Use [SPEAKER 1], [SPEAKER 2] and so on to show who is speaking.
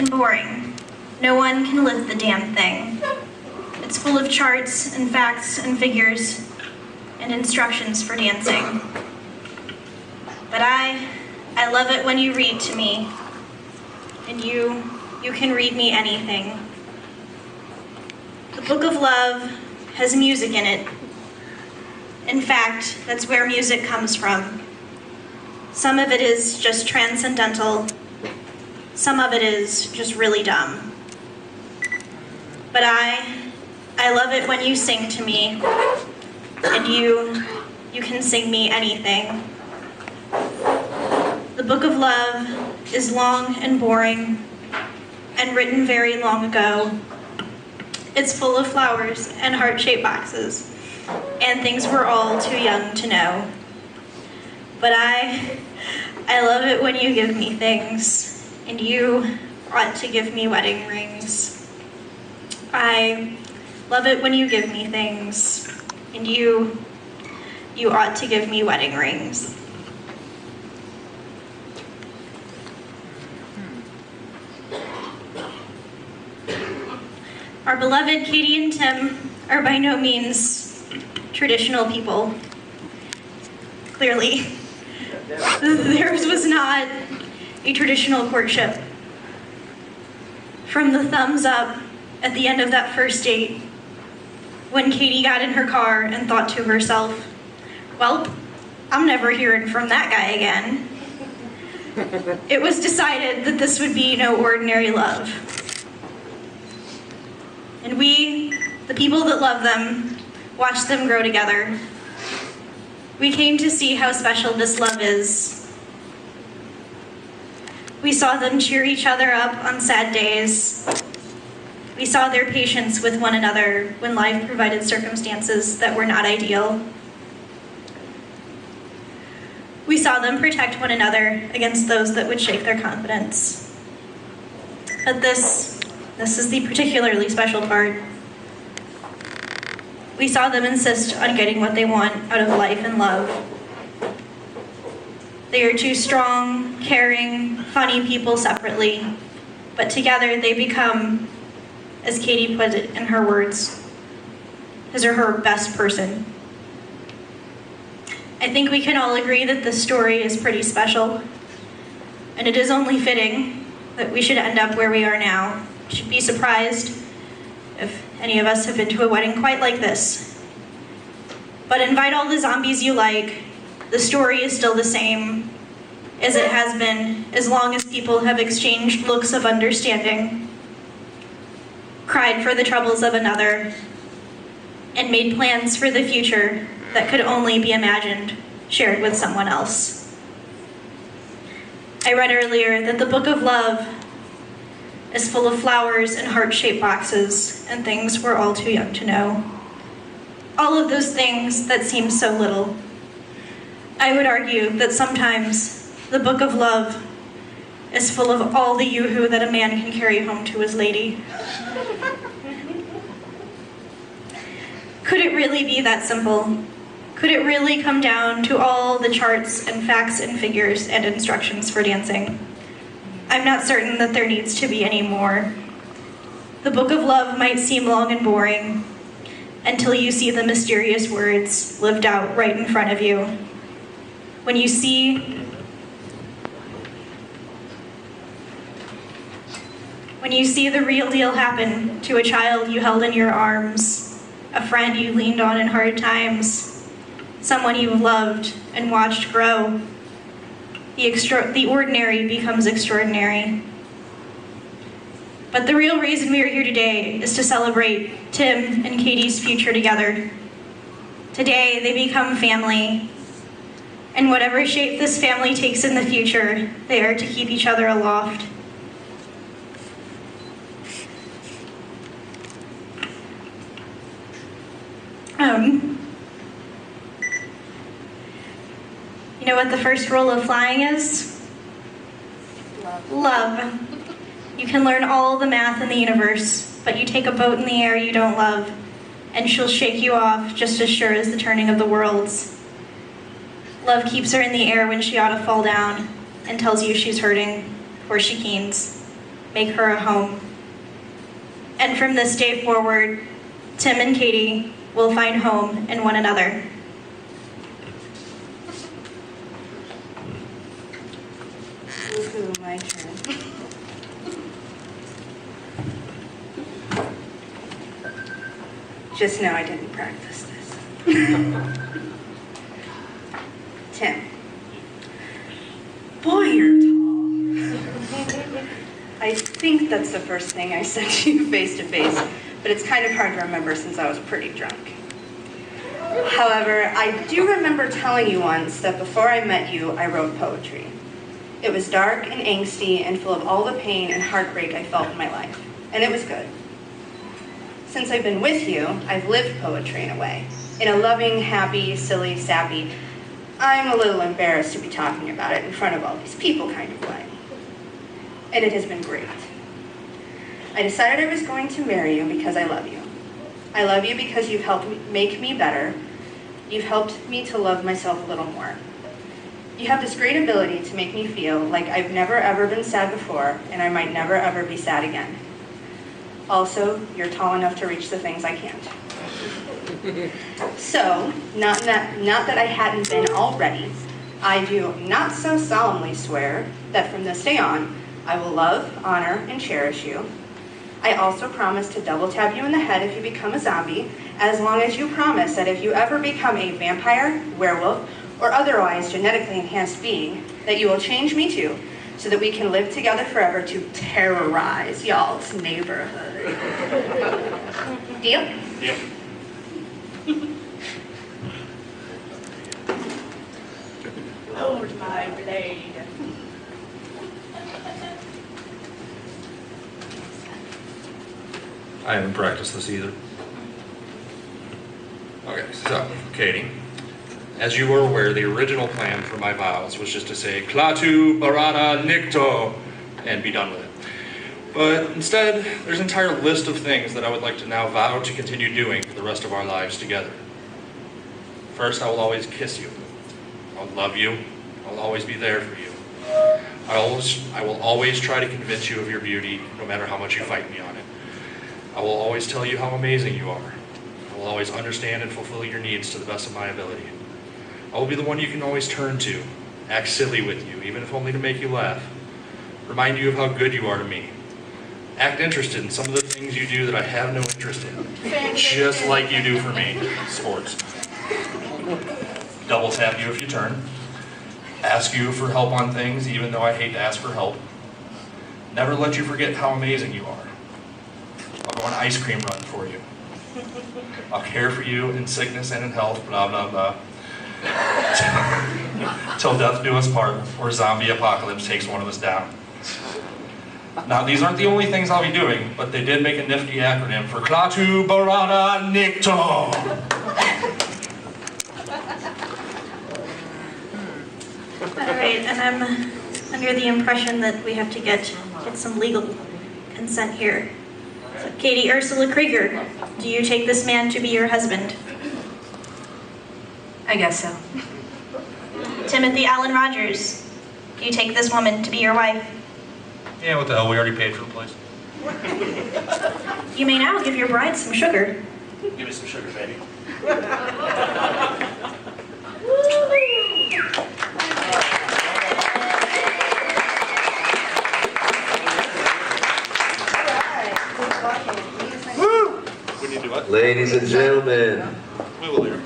[SPEAKER 1] and boring. No one can lift the damn thing. It's full of charts and facts and figures and instructions for dancing. But I love it when you read to me, and you can read me anything. The Book of Love has music in it. In fact, that's where music comes from. Some of it is just transcendental. Some of it is just really dumb. But I love it when you sing to me, and you can sing me anything. The Book of Love is long and boring and written very long ago. It's full of flowers and heart-shaped boxes and things we're all too young to know. But I love it when you give me things, and you ought to give me wedding rings. I love it when you give me things, and you ought to give me wedding rings. Our beloved Katie and Tim are by no means traditional people. Clearly, theirs was not a traditional courtship. From the thumbs up at the end of that first date, when Katie got in her car and thought to herself, well, I'm never hearing from that guy again. It was decided that this would be no ordinary love. And we, the people that love them, watched them grow together. We came to see how special this love is. We saw them cheer each other up on sad days. We saw their patience with one another when life provided circumstances that were not ideal. We saw them protect one another against those that would shake their confidence. But this is the particularly special part. We saw them insist on getting what they want out of life and love. They are two strong, caring, funny people separately, but together they become, as Katie put it in her words, his or her best person. I think we can all agree that this story is pretty special, and it is only fitting that we should end up where we are now. You should be surprised if any of us have been to a wedding quite like this. But invite all the zombies you like, the story is still the same as it has been as long as people have exchanged looks of understanding, cried for the troubles of another, and made plans for the future that could only be imagined, shared with someone else. I read earlier that the Book of Love is full of flowers and heart-shaped boxes and things we're all too young to know. All of those things that seem so little. I would argue that sometimes the Book of Love is full of all the yoo-hoo that a man can carry home to his lady. Could it really be that simple? Could it really come down to all the charts and facts and figures and instructions for dancing? I'm not certain that there needs to be any more. The Book of Love might seem long and boring until you see the mysterious words lived out right in front of you. When you see the real deal happen to a child you held in your arms, a friend you leaned on in hard times, someone you've loved and watched grow, the ordinary becomes extraordinary. But the real reason we are here today is to celebrate Tim and Katie's future together. Today, they become family. And whatever shape this family takes in the future, they are to keep each other aloft. You know what the first rule of flying is? Love. You can learn all the math in the universe, but you take a boat in the air you don't love, and she'll shake you off just as sure as the turning of the worlds. Love keeps her in the air when she ought to fall down, and tells you she's hurting, or she keens. make her a home. And from this day forward, Tim and Katie will find home in one another.
[SPEAKER 2] Woohoo, my turn. Just know I didn't practice this. Tim. Boy, you're tall. I think that's the first thing I said to you face to face, but it's kind of hard to remember since I was pretty drunk. However, I do remember telling you once that before I met you, I wrote poetry. It was dark and angsty and full of all the pain and heartbreak I felt in my life, and it was good. Since I've been with you, I've lived poetry in a way, in a loving, happy, silly, sappy, I'm a little embarrassed to be talking about it in front of all these people kind of way. And it has been great. I decided I was going to marry you because I love you. I love you because you've helped make me better. You've helped me to love myself a little more. You have this great ability to make me feel like I've never ever been sad before and I might never ever be sad again. Also, you're tall enough to reach the things I can't. So, not that I hadn't been already, I do not so solemnly swear that from this day on, I will love, honor, and cherish you. I also promise to double tap you in the head if you become a zombie, as long as you promise that if you ever become a vampire, werewolf, or otherwise genetically enhanced being, that you will change me too, so that we can live together forever to terrorize y'all's neighborhood. Deal?
[SPEAKER 3] Yep.
[SPEAKER 2] Hold my blade.
[SPEAKER 3] I haven't practiced this either. Okay, so, Katie, as you are aware, the original plan for my vows was just to say, Klaatu Barada Nikto, and be done with it. But instead, there's an entire list of things that I would like to now vow to continue doing for the rest of our lives together. First, I will always kiss you. I'll love you. I'll always be there for you. I will always try to convince you of your beauty, no matter how much you fight me on it. I will always tell you how amazing you are. I will always understand and fulfill your needs to the best of my ability. I will be the one you can always turn to, act silly with you, even if only to make you laugh. Remind you of how good you are to me. Act interested in some of the things you do that I have no interest in, just like you do for me. Sports. Double tap you if you turn. Ask you for help on things, even though I hate to ask for help. Never let you forget how amazing you are. I'll go on an ice cream run for you. I'll care for you in sickness and in health, blah, blah, blah. Till death do us part, or zombie apocalypse takes one of us down. Now, these aren't the only things I'll be doing, but they did make a nifty acronym for Klaatu Barada Nikto.
[SPEAKER 1] Alright, and I'm under the impression that we have to get some legal consent here. So, Katie Ursula Krieger, do you take this man to be your husband?
[SPEAKER 2] I guess so.
[SPEAKER 1] Timothy Allen Rogers, do you take this woman to be your wife?
[SPEAKER 3] Yeah, what the hell, we already paid for the place.
[SPEAKER 1] You may now give your bride some sugar.
[SPEAKER 3] Give me some sugar, baby. We need to do what?
[SPEAKER 4] Ladies and gentlemen,
[SPEAKER 3] We will hear.